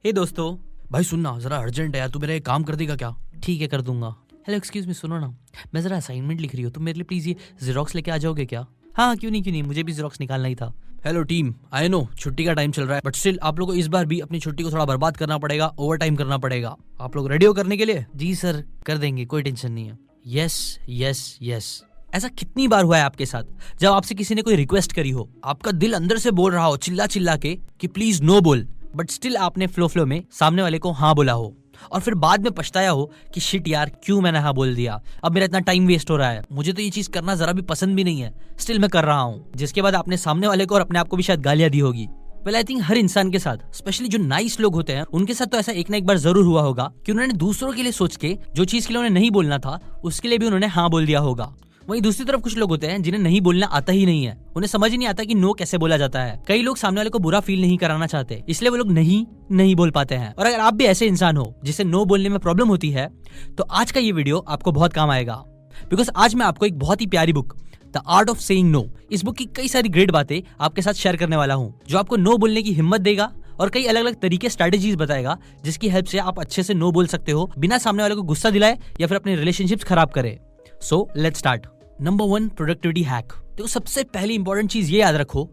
हे दोस्तों, भाई सुनना जरा अर्जेंट है यार, तू मेरा एक काम कर देगा क्या? ठीक है कर दूंगा। हेलो एक्सक्यूज मी, सुनो ना, मैं जरा असाइनमेंट लिख रही हूँ, तुम मेरे लिए प्लीज ये जेरोक्स लेके आ जाओगे क्या? हाँ क्यों नहीं, मुझे भी जेरोक्स निकालना ही था। हेलो टीम, आई नो छुट्टी का टाइम चल रहा है, बट स्टिल आप लोगों को इस बार भी अपनी छुट्टी को थोड़ा बर्बाद करना पड़ेगा, ओवर टाइम करना पड़ेगा। आप लोग रेडी हो करने के लिए? जी सर कर देंगे, कोई टेंशन नहीं है। Yes yes yes. ऐसा कितनी बार हुआ है आपके साथ, जब आपसे किसी ने कोई रिक्वेस्ट करी हो, आपका दिल अंदर से बोल रहा हो चिल्ला चिल्ला के कि प्लीज नो बोल, बट स्टिल आपने फ्लो में सामने वाले को हाँ बोला हो, और फिर बाद में पछताया हो कि शिट यार क्यों मैंने हाँ बोल दिया, अब मेरा इतना टाइम वेस्ट हो रहा है, मुझे तो ये चीज करना जरा भी पसंद भी नहीं है, स्टिल मैं कर रहा हूँ। जिसके बाद आपने सामने वाले को और अपने आप को भी शायद गालियां दी होगी। वेल आई थिंक हर इंसान के साथ, स्पेशली जो नाइस लोग होते हैं, उनके साथ तो ऐसा एक ना एक बार जरूर हुआ होगा कि उन्होंने दूसरों के लिए सोच के जो चीज के लिए उन्हें नहीं बोलना था उसके लिए भी उन्होंने हाँ बोल दिया होगा। वहीं दूसरी तरफ कुछ लोग होते हैं जिन्हें नहीं बोलना आता ही नहीं है, उन्हें समझ ही नहीं आता कि नो कैसे बोला जाता है। कई लोग सामने वाले को बुरा फील नहीं कराना चाहते, इसलिए वो लोग नहीं बोल पाते हैं। और अगर आप भी ऐसे इंसान हो जिसे नो बोलने में प्रॉब्लम होती है, तो आज का ये वीडियो आपको बहुत काम आएगा, बिकॉज आज मैं आपको एक बहुत ही प्यारी book the art of saying no, इस बुक की कई सारी ग्रेट बातें आपके साथ शेयर करने वाला हूँ, जो आपको नो बोलने की हिम्मत देगा और कई अलग अलग तरीके स्ट्रेटेजीज बताएगा, जिसकी हेल्प से आप अच्छे से नो बोल सकते हो बिना सामने वाले को गुस्सा दिलाए या फिर अपने रिलेशनशिप्स खराब करे। So let's start. Number 1, productivity hack. तो सबसे पहली इंपॉर्टेंट चीज ये याद रखो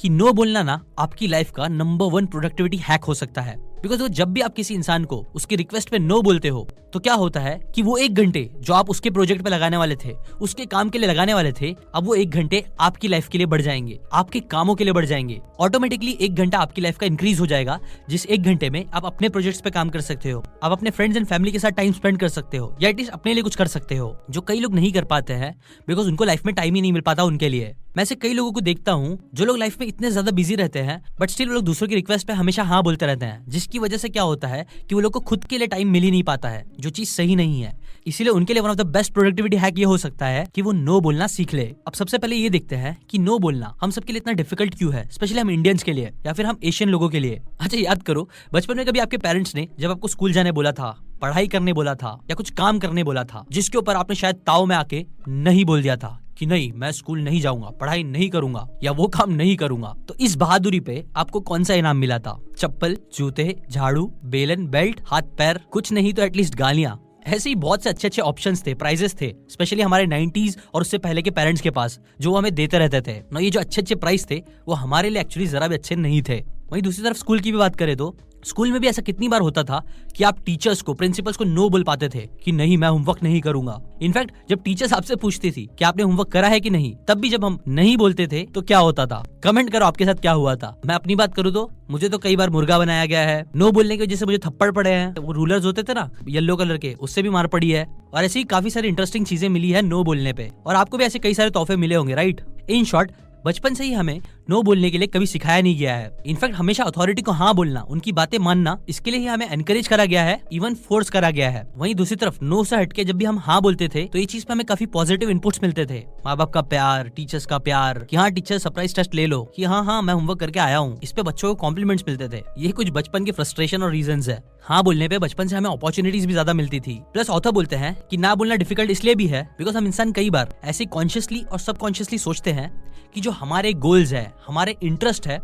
कि नो बोलना ना आपकी लाइफ का नंबर 1 प्रोडक्टिविटी हैक हो सकता है। बिकॉज वो जब भी आप किसी इंसान को उसकी रिक्वेस्ट पे नो बोलते हो, तो क्या होता है कि वो 1 घंटे जो आप उसके प्रोजेक्ट पे लगाने वाले थे, उसके काम के लिए लगाने वाले थे, अब वो 1 घंटे आपकी लाइफ के लिए बढ़ जाएंगे, आपके कामों के लिए बढ़ जाएंगे। ऑटोमेटिकली 1 घंटा आपकी लाइफ का इंक्रीज हो जाएगा, जिस 1 घंटे में आप अपने प्रोजेक्ट्स पे काम कर सकते हो, आप अपने फ्रेंड्स एंड फैमिली के साथ टाइम स्पेंड कर सकते हो, या एटलीस्ट अपने लिए कुछ कर सकते हो, जो कई लोग नहीं कर पाते हैं बिकॉज उनको लाइफ में टाइम ही नहीं मिल पाता उनके लिए। मैं से कई लोगों को देखता हूँ जो लोग लाइफ में इतने ज्यादा बिजी रहते हैं, बट स्टिल वो लोग दूसरों की रिक्वेस्ट पे हमेशा हाँ बोलते रहते हैं, जिसकी वजह से क्या होता है कि वो लोग को खुद के लिए टाइम मिल ही नहीं पाता है, जो चीज सही नहीं है। इसीलिए उनके लिए one of the best productivity hack ये हो सकता है कि वो नो बोलना सीख ले। अब सबसे पहले ये देखते हैं कि नो बोलना हम सबके लिए इतना डिफिकल्ट क्यों है, स्पेशली हम इंडियंस के लिए या फिर हम एशियन लोगों के लिए। अच्छा याद करो, बचपन में कभी आपके पेरेंट्स ने जब आपको स्कूल जाने बोला था, पढ़ाई करने बोला था, या कुछ काम करने बोला था, जिसके ऊपर आपने शायद ताव में आके नहीं बोल दिया था कि नहीं मैं स्कूल नहीं जाऊंगा, पढ़ाई नहीं करूंगा, या वो काम नहीं करूंगा, तो इस बहादुरी पे आपको कौन सा इनाम मिला था? चप्पल, जूते, झाड़ू, बेलन, बेल्ट, हाथ पैर, कुछ नहीं तो एटलीस्ट गालियां। ऐसे ही बहुत से अच्छे अच्छे ऑप्शंस थे, प्राइजेस थे, स्पेशली हमारे 90s और उससे पहले के पेरेंट्स के पास, जो वो हमें देते रहते थे ना। ये जो अच्छे अच्छे प्राइस थे वो हमारे लिए एक्चुअली जरा भी अच्छे नहीं थे। वहीं दूसरी तरफ स्कूल की भी बात करें तो स्कूल में भी ऐसा कितनी बार होता था कि आप टीचर्स को, प्रिंसिपल्स को नो बोल पाते थे कि नहीं मैं होमवर्क नहीं करूंगा। इनफैक्ट जब टीचर्स आपसे पूछती थी कि आपने होमवर्क करा है कि नहीं, तब भी जब हम नहीं बोलते थे तो क्या होता था? कमेंट करो आपके साथ क्या हुआ था। मैं अपनी बात करूँ तो मुझे तो कई बार मुर्गा बनाया गया है, नो बोलने की वजह से मुझे थप्पड़ पड़े हैं, वो रूलर्स होते थे ना येलो कलर के, उससे भी मार पड़ी है, और ऐसी काफी सारी इंटरेस्टिंग चीजें मिली है नो बोलने पे। और आपको भी ऐसे कई सारे तोहफे मिले होंगे, राइट? इन शॉर्ट, बचपन से ही हमें नो बोलने के लिए कभी सिखाया नहीं गया है। इनफैक्ट हमेशा अथॉरिटी को हाँ बोलना, उनकी बातें मानना, इसके लिए ही हमें एनकरेज करा गया है, इवन फोर्स करा गया है। वहीं दूसरी तरफ नो से हटके जब भी हम हाँ बोलते थे तो ये चीज पे हमें काफी पॉजिटिव इनपुट्स मिलते थे। माँ बाप का प्यार, टीचर्स का प्यार कि हाँ टीचर सरप्राइज टेस्ट ले लो, कि हाँ मैं होमवर्क करके आया हूँ, इस पे बच्चों को कॉम्प्लीमेंट्स मिलते थे। ये कुछ बचपन के फ्रस्ट्रेशन और रीजंस है। हाँ बोलने पे बचपन से हमें अपॉर्चुनिटीज भी ज्यादा मिलती थी। प्लस ऑथर बोलते हैं कि ना बोलना डिफिकल्ट इसलिए भी है बिकॉज हम इंसान कई बार ऐसे कॉन्शियसली और सबकॉन्शियसली सोचते हैं कि जो हमारे गोल्स है, हमारे इंटरेस्ट है,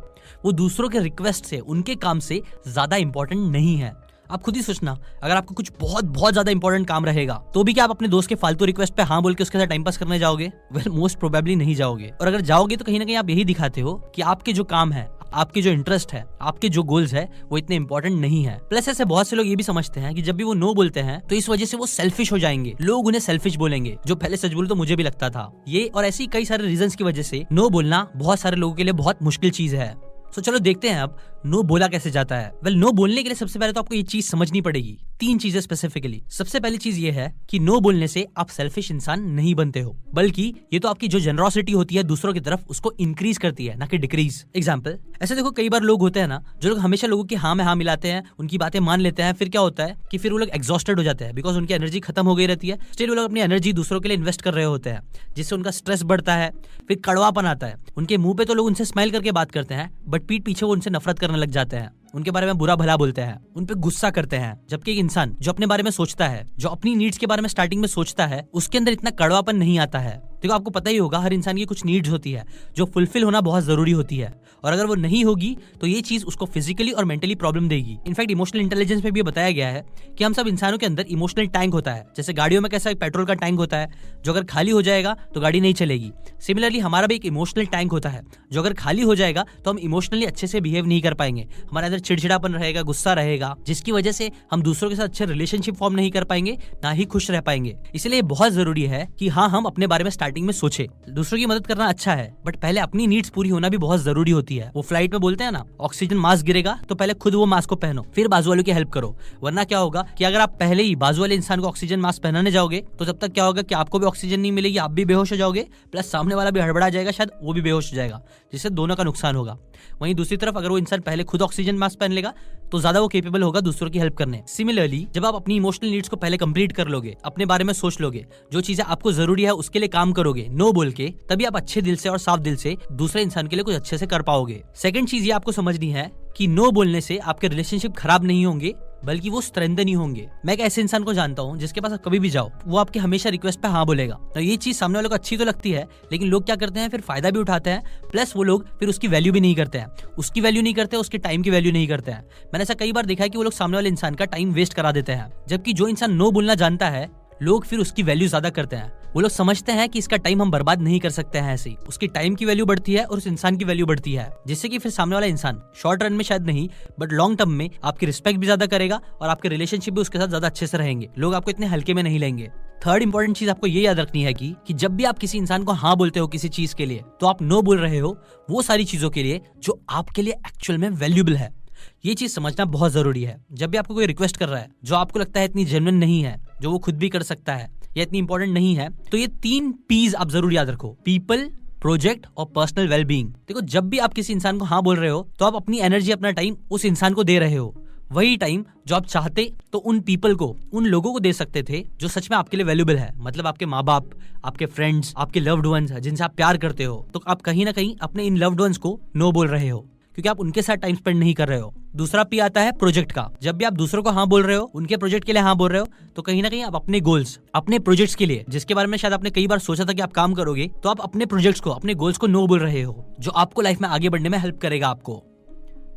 वो दूसरों के रिक्वेस्ट से, उनके काम से ज्यादा इंपॉर्टेंट नहीं है। आप खुद ही सोचना, अगर आपको कुछ बहुत ज्यादा इंपॉर्टेंट काम रहेगा तो भी क्या आप अपने दोस्त के फालतू रिक्वेस्ट पे हाँ बोल के उसके साथ टाइम पास करने जाओगे? वेल मोस्ट प्रोबेबली नहीं जाओगे। और अगर जाओगे तो कहीं ना कहीं आप यही दिखाते हो कि आपके जो काम है, आपके जो इंटरेस्ट है, आपके जो गोल्स है, वो इतने इंपॉर्टेंट नहीं है। प्लस ऐसे बहुत से लोग ये भी समझते हैं कि जब भी वो नो बोलते हैं तो इस वजह से वो सेल्फिश हो जाएंगे, लोग उन्हें सेल्फिश बोलेंगे, जो पहले सच बोलूं तो मुझे भी लगता था। ये और ऐसी कई सारे रीजंस की वजह से नो बोलना बहुत सारे लोगों के लिए बहुत मुश्किल चीज है। तो चलो देखते हैं अब नो बोला कैसे जाता है। वेल नो बोलने के लिए सबसे पहले तो आपको ये चीज समझनी पड़ेगी, 3 चीजें स्पेसिफिकली। सबसे पहली चीज ये है कि नो बोलने से आप सेल्फिश इंसान नहीं बनते हो, बल्कि ये तो आपकी जो जनरोसिटी होती है दूसरों की तरफ, उसको इंक्रीज करती है, ना कि डिक्रीज। एग्जाम्पल, ऐसे देखो कई बार लोग होते हैं ना जो लोग हमेशा लोगों की हाँ में हाँ मिलाते हैं, उनकी बातें मान लेते हैं, फिर क्या होता है कि फिर वो लोग एग्जॉस्टेड हो जाते हैं बिकॉज उनकी एनर्जी खत्म हो गई रहती है। स्टिल वो लोग अपनी एनर्जी दूसरों के लिए इन्वेस्ट कर रहे होते हैं, जिससे उनका स्ट्रेस बढ़ता है, फिर कड़वापन आता है, उनके मुंह पे तो लोग उनसे स्माइल करके बात करते हैं बट पीठ पीछे वो उनसे नफरत करने लग जाते हैं। उनके बारे में बुरा भला बोलते हैं, उन पे गुस्सा करते हैं। जबकि एक इंसान जो अपने बारे में सोचता है, जो अपनी नीड्स के बारे में स्टार्टिंग में सोचता है, उसके अंदर इतना कड़वापन नहीं आता है। देखो आपको पता ही होगा, हर इंसान की कुछ नीड्स होती है जो फुलफिल होना बहुत जरूरी होती है, और अगर वो नहीं होगी तो ये चीज उसको फिजिकली और मेंटली प्रॉब्लम देगी। इनफैक्ट इमोशनल इंटेलिजेंस में भी बताया गया है कि हम सब इंसानों के अंदर इमोशनल टैंक होता है। जैसे गाड़ियों में कैसा एक पेट्रोल का टैंक होता है, जो अगर खाली हो जाएगा तो गाड़ी नहीं चलेगी। सिमिलरली हमारा भी एक इमोशनल टैंक होता है, जो अगर खाली हो जाएगा तो हम इमोशनली अच्छे से बिहेव नहीं कर पाएंगे। हमारे अंदर चिड़चिड़ापन रहेगा, गुस्सा रहेगा, जिसकी वजह से हम दूसरों के साथ अच्छे रिलेशनशिप फॉर्म नहीं कर पाएंगे, ना ही खुश रह पाएंगे। इसलिए बहुत जरूरी है कि हाँ, हम अपने बारे में स्टार्टिंग में सोचें। दूसरों की मदद करना अच्छा है, बट पहले अपनी नीड्स पूरी होना भी बहुत जरूरी होती है। वो फ्लाइट में बोलते हैं ना, ऑक्सीजन मास्क गिरेगा तो पहले खुद वो मास्क को पहनो, फिर बाजू वालों की हेल्प करो। वरना क्या होगा कि अगर आप पहले ही बाजू वाले इंसान को ऑक्सीजन मास्क पहनाने जाओगे तो तब तक क्या होगा कि आपको भी ऑक्सीजन नहीं मिलेगी, आप भी बेहोश हो जाओगे, प्लस सामने वाला भी हड़बड़ा जाएगा, शायद वो भी बेहोश हो जाएगा, जिससे दोनों का नुकसान होगा। वहीं दूसरी तरफ अगर वो इंसान पहले खुद ऑक्सीजन मास्क पहन लेगा तो ज्यादा वो केपेबल होगा दूसरों की हेल्प करने। सिमिलरली जब आप अपनी इमोशनल नीड्स को पहले कंप्लीट कर लोगे, अपने बारे में सोच लोगे, जो चीजें आपको जरूरी है उसके लिए काम करोगे, नो बोल के, तभी आप अच्छे दिल से और साफ दिल से दूसरे इंसान के लिए कुछ अच्छे से कर पाओगे। सेकंड चीज ये आपको समझनी है कि नो बोलने से आपके रिलेशनशिप खराब नहीं होंगे, बल्कि वो स्ट्रेंथन ही होंगे। मैं एक ऐसे इंसान को जानता हूँ जिसके पास आप कभी भी जाओ, वो आपके हमेशा रिक्वेस्ट पे हाँ बोलेगा। तो ये चीज सामने वालों को अच्छी तो लगती है, लेकिन लोग क्या करते हैं, फिर फायदा भी उठाते हैं, प्लस वो लोग फिर उसकी वैल्यू भी नहीं करते हैं। उसकी वैल्यू नहीं करते, उसके टाइम की वैल्यू नहीं करते हैं। मैंने ऐसा कई बार देखा है कि वो लोग सामने वाले इंसान का टाइम वेस्ट करा देते हैं। जबकि जो इंसान नो बोलना जानता है, लोग फिर उसकी वैल्यू ज्यादा करते हैं। वो लोग समझते हैं कि इसका टाइम हम बर्बाद नहीं कर सकते हैं, ऐसे ही उसकी टाइम की वैल्यू बढ़ती है और उस इंसान की वैल्यू बढ़ती है, जिससे कि फिर सामने वाला इंसान शॉर्ट रन में शायद नहीं, बट लॉन्ग टर्म में आपकी रिस्पेक्ट भी ज्यादा करेगा और आपके रिलेशनशिप भी उसके साथ ज्यादा अच्छे से रहेंगे। लोग आपको इतने हल्के में नहीं लेंगे। थर्ड इंपॉर्टेंट चीज आपको ये याद रखनी है कि जब भी आप किसी इंसान को हाँ बोलते हो किसी चीज के लिए, तो आप नो बोल रहे हो वो सारी चीजों के लिए जो आपके लिए एक्चुअल में वैल्यूएबल है। ये चीज समझना बहुत जरूरी है। जब भी आपको कोई रिक्वेस्ट कर रहा है जो आपको लगता है इतनी जेन्युइन नहीं है, जो वो खुद भी कर सकता है या इतनी इंपॉर्टेंट नहीं है, तो ये 3 P's आप जरूर याद रखो, पीपल, प्रोजेक्ट और पर्सनल वेलबींग। देखो जब भी आप किसी इंसान को हाँ बोल रहे हो तो आप अपनी एनर्जी, अपना टाइम उस इंसान को दे रहे हो। वही टाइम जो आप चाहते तो उन पीपल को, उन लोगों को दे सकते थे जो सच में आपके लिए वैल्यूएबल है। मतलब आपके माँ बाप, आपके फ्रेंड्स, आपके लव्ड वंस जिनसे आप प्यार करते हो, तो आप कहीं ना कहीं अपने इन लव्ड वंस को नो बोल रहे हो, क्योंकि आप उनके साथ टाइम स्पेंड नहीं कर रहे हो। दूसरा पी आता है प्रोजेक्ट का। जब भी आप दूसरों को हाँ बोल रहे हो, उनके प्रोजेक्ट के लिए हाँ बोल रहे हो, तो कहीं ना कहीं आप अपने गोल्स, अपने प्रोजेक्ट्स के लिए, जिसके बारे में शायद आपने कई बार सोचा था कि आप काम करोगे, तो आप अपने प्रोजेक्ट्स को, अपने गोल्स को नो बोल रहे हो, जो आपको लाइफ में आगे बढ़ने में हेल्प करेगा आपको।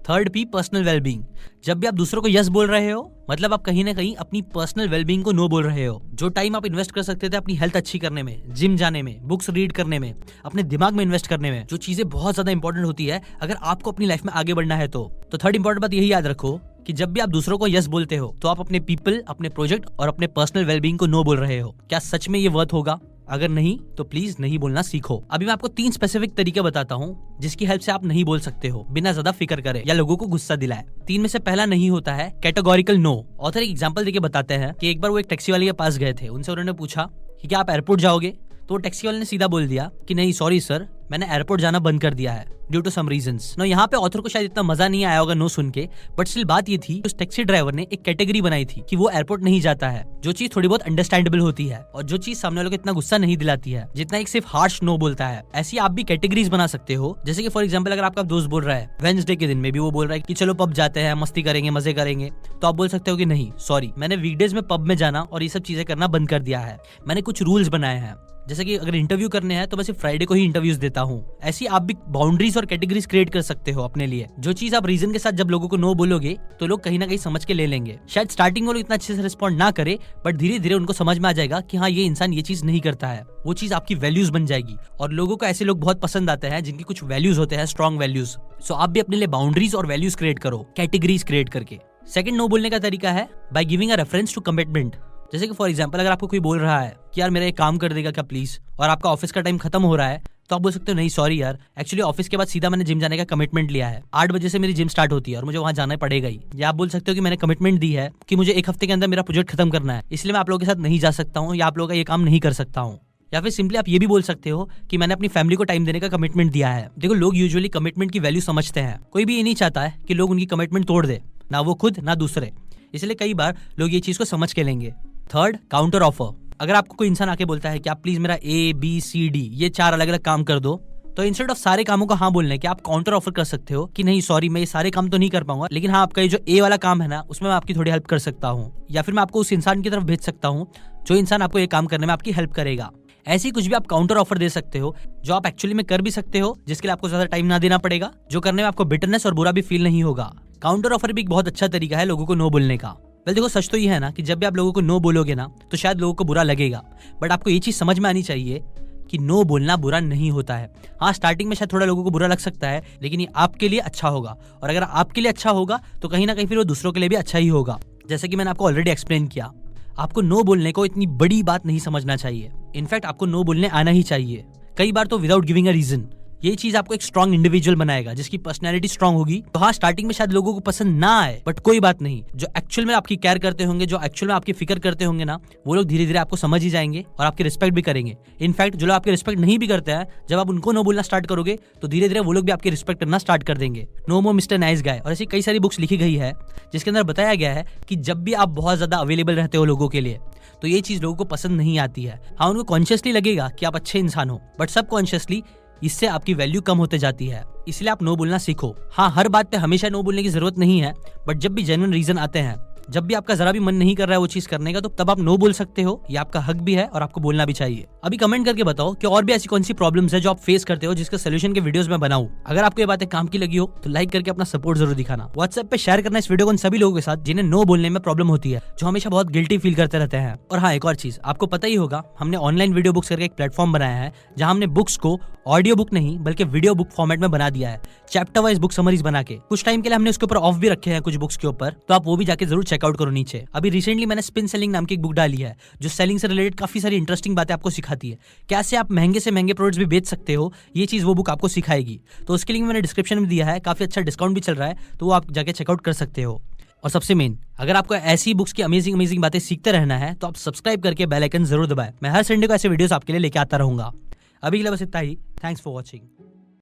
Third P, personal wellbeing. जब भी आप दूसरों को यस बोल रहे हो, मतलब आप कहीं ना कहीं अपनी पर्सनल वेलबींग को नो बोल रहे हो। जो टाइम आप इन्वेस्ट कर सकते थे अपनी हेल्थ अच्छी करने में, जिम जाने में, बुक्स रीड करने में, अपने दिमाग में इन्वेस्ट करने में, जो चीजें बहुत ज्यादा इंपॉर्टेंट होती है अगर आपको अपनी लाइफ में आगे बढ़ना है तो थर्ड इंपॉर्टेंट बात यही याद रखो कि जब भी आप दूसरों को यस बोलते हो तो आप अपने पीपल, अपने प्रोजेक्ट और अपने पर्सनल वेलबींग को नो बोल रहे हो। क्या सच में ये वर्थ होगा? अगर नहीं तो प्लीज नहीं बोलना सीखो। अभी मैं आपको 3 स्पेसिफिक तरीके बताता हूँ जिसकी हेल्प से आप नहीं बोल सकते हो बिना ज्यादा फिक्र करे या लोगों को गुस्सा दिलाए। 3 में से पहला नहीं होता है कैटेगोरिकल नो। ऑथर एक एग्जांपल देके बताते हैं कि एक बार वो एक टैक्सी वाले के पास गए थे। उनसे उन्होंने पूछा कि क्या आप एयरपोर्ट जाओगे? तो टैक्सी वाले ने सीधा बोल दिया कि नहीं सॉरी सर, मैंने एयरपोर्ट जाना बंद कर दिया है due to some reasons. No, यहाँ पे ऑथर को शायद इतना मजा नहीं आया होगा नो सुन के, बट स्टिल बात ये थी उस टैक्सी ड्राइवर ने एक कैटेगरी बनाई थी कि वो एयरपोर्ट नहीं जाता है, जो चीज थोड़ी बहुत अंडरस्टैंडेबल होती है और जो चीज सामने वालों को इतना गुस्सा नहीं दिलाती है जितना एक सिर्फ हार्श नो बोलता है। ऐसी आप भी कैटेगरीज बना सकते हो। जैसे कि फॉर एग्जाम्पल अगर आपका दोस्त बोल रहा है वेडनेसडे के दिन में भी वो बोल रहा है कि चलो पब जाते हैं, मस्ती करेंगे, मजे करेंगे, तो आप बोल सकते हो कि नहीं सॉरी, मैंने वीकडेज में पब में जाना और ये सब चीजें करना बंद कर दिया है। मैंने कुछ रूल्स बनाए हैं, जैसे कि अगर इंटरव्यू करने हैं तो मैं सिर्फ फ्राइडे को ही इंटरव्यूज देता हूँ। ऐसी आप भी बाउंड्रीज और कैटेगरीज क्रिएट कर सकते हो अपने लिए। जो चीज आप रीजन के साथ जब लोगों को नो बोलोगे तो लोग कहीं ना कहीं समझ के ले लेंगे। शायद स्टार्टिंग में लोग इतना अच्छे से रिस्पॉन्ड ना करे, बट धीरे धीरे उनको समझ में आ जाएगा कि हाँ ये इंसान ये चीज नहीं करता है। वो चीज आपकी वैल्यूज बन जाएगी और लोगों को ऐसे लोग बहुत पसंद आते हैं जिनकी कुछ वैल्यूज होते हैं, स्ट्रॉन्ग वैल्यूज। सो आप भी अपने लिए बाउंड्रीज और वैल्यूज क्रिएट करो, कैटेगरीज क्रिएट करके। सेकंड नो बोलने का तरीका है by giving a reference to commitment. जैसे कि फॉर एग्जांपल अगर आपको कोई बोल रहा है कि यार मेरा एक काम कर देगा क्या प्लीज, और आपका ऑफिस का टाइम खत्म हो रहा है, तो आप बोल सकते हो नहीं सॉरी यार, एक्चुअली ऑफिस के बाद सीधा मैंने जिम जाने का कमिटमेंट लिया है, 8 बजे से मेरी जिम स्टार्ट होती है और मुझे वहां जाना पड़ेगा ही। या आप बोल सकते हो कि मैंने कमिटमेंट दी है कि मुझे 1 हफ्ते के अंदर मेरा प्रोजेक्ट खत्म करना है, इसलिए मैं आप लोगों के साथ नहीं जा सकता हूँ या आप लोगों का ये काम नहीं कर सकता हूँ। या फिर सिंपली आप ये भी बोल सकते हो कि मैंने अपनी फैमिली को टाइम देने का कमिटमेंट दिया है। देखो लोग यूजुअली कमिटमेंट की वैल्यू समझते हैं, कोई भी ये नहीं चाहता है कि लोग उनकी कमिटमेंट तोड़ दे, ना वो खुद ना दूसरे, इसलिए कई बार लोग ये चीज को समझ के लेंगे। Third, counter offer. अगर आपको कोई इंसान आके बोलता है कि आप प्लीज मेरा A, B, C, D ये 4 अलग अलग काम कर दो, तो इंस्टेड ऑफ सारे कामों को हाँ बोलने के आप काउंटर ऑफर कर सकते हो कि नहीं सॉरी, मैं ये सारे काम तो नहीं कर पाऊंगा, लेकिन हाँ आपका ये जो ए वाला काम है ना, उसमें मैं आपकी थोड़ी हेल्प कर सकता हूँ, या फिर मैं आपको उस इंसान की तरफ भेज सकता हूँ जो इंसान आपको ये काम करने में आपकी हेल्प करेगा। ऐसी कुछ भी आप काउंटर ऑफर दे सकते हो जो आप एक्चुअली में कर भी सकते हो, जिसके लिए आपको ज्यादा टाइम ना देना पड़ेगा, जो करने में आपको बिटरनेस और बुरा भी फील नहीं होगा। काउंटर ऑफर भी एक बहुत अच्छा तरीका है लोगों को नो बोलने का। वेल देखो, सच तो ये है ना कि जब भी आप लोगों को नो बोलोगे ना तो शायद लोगों को बुरा लगेगा, बट आपको ये चीज समझ में आनी चाहिए कि नो बोलना बुरा नहीं होता है। हाँ, स्टार्टिंग में शायद थोड़ा लोगों को बुरा लग सकता है, लेकिन ये आपके लिए अच्छा होगा, और अगर आपके लिए अच्छा होगा तो कहीं ना कहीं फिर वो दूसरों के लिए भी अच्छा ही होगा। जैसे कि मैंने आपको ऑलरेडी एक्सप्लेन किया, आपको नो बोलने को इतनी बड़ी बात नहीं समझना चाहिए। इनफैक्ट आपको नो बोलने आना ही चाहिए, कई बार तो विदाउट गिविंग अ रीजन। ये चीज आपको एक स्ट्रॉन्ग इंडिविजुअल बनाएगा, जिसकी पर्सनैलिटी स्ट्रॉन्ग होगी। तो हाँ, स्टार्टिंग में शायद लोगों को पसंद ना आए, बट कोई बात नहीं। जो एक्चुअल में आपकी केयर करते होंगे, जो एक्चुअल में आपकी फिक्र करते होंगे ना, वो लोग धीरे धीरे आपको समझ ही जाएंगे और आपकी रिस्पेक्ट भी करेंगे। इनफैक्ट जो लोग आपकी रिस्पेक्ट नहीं भी करते हैं, जब आप उनको नो बोलना स्टार्ट करोगे तो धीरे धीरे वो लोग भी आपकी रिस्पेक्ट करना स्टार्ट कर देंगे। नो मोर मिस्टर नाइस गाय और ऐसी कई सारी बुक्स लिखी गई है जिसके अंदर बताया गया है कि जब भी आप बहुत ज्यादा अवेलेबल रहते हो लोगों के लिए, तो ये चीज लोगों को पसंद नहीं आती है। हाँ, उनको कॉन्शियसली लगेगा कि आप अच्छे इंसान हो, बट सबकॉन्शियसली इससे आपकी वैल्यू कम होते जाती है। इसलिए आप नो बोलना सीखो। हाँ, हर बात पे हमेशा नो बोलने की जरूरत नहीं है, बट जब भी जेन्युइन रीजन आते हैं, जब भी आपका जरा भी मन नहीं कर रहा है वो चीज करने का, तो तब आप नो बोल सकते हो। ये आपका हक भी है और आपको बोलना भी चाहिए। अभी कमेंट करके बताओ कि और भी ऐसी कौन सी प्रॉब्लम्स है जो आप फेस करते हो, जिसके सोल्यूशन के वीडियोस में बनाऊं। अगर आपको ये बातें काम की लगी हो तो लाइक करके अपना सपोर्ट जरूर दिखाना। व्हाट्सएप पे शेयर करना इस वीडियो को उन सभी लोगों के साथ जिन्हें नो बोलने में प्रॉब्लम होती है, जो हमेशा बहुत गिल्टी फील करते रहते हैं। और हाँ, एक और चीज आपको पता ही होगा, हमने ऑनलाइन वीडियो बुक्स करके एक प्लेटफॉर्म बनाया है, जहां हमने बुक्स को ऑडियो बुक नहीं बल्कि वीडियो बुक फॉर्मेट में बना दिया है, चैप्टर वाइज बुक समरीज बना के। कुछ टाइम के लिए हमने उसके ऊपर ऑफ भी रखे हैं कुछ बुक्स के ऊपर, तो आप वो भी जाके जरूर चेकआउट करो नीचे। अभी रिसेंटली मैंने स्पिन सेलिंग नाम की एक बुक डाली है, जो सेलिंग से रिलेटेड काफी सारी इंटरेस्टिंग बातें आपको सिखाती है। कैसे आप महंगे से महंगे प्रोडक्ट्स भी बेच सकते हो, ये चीज वो बुक आपको सिखाएगी। तो उसके लिंक मैंने डिस्क्रिप्शन में दिया है, काफी अच्छा डिस्काउंट भी चल रहा है, तो वो आप जाके चेकआउट कर सकते हो। और सबसे मेन, अगर आपको ऐसी बुक्स की अमेजिंग बातें सीखते रहना है तो आप सब्सक्राइब करके बेल आइकन जरूर दबाएं। मैं हर संडे को ऐसे वीडियोस आपके लिए लेके आता रहूंगा। अभी के लिए बस इतना ही। Thanks for watching.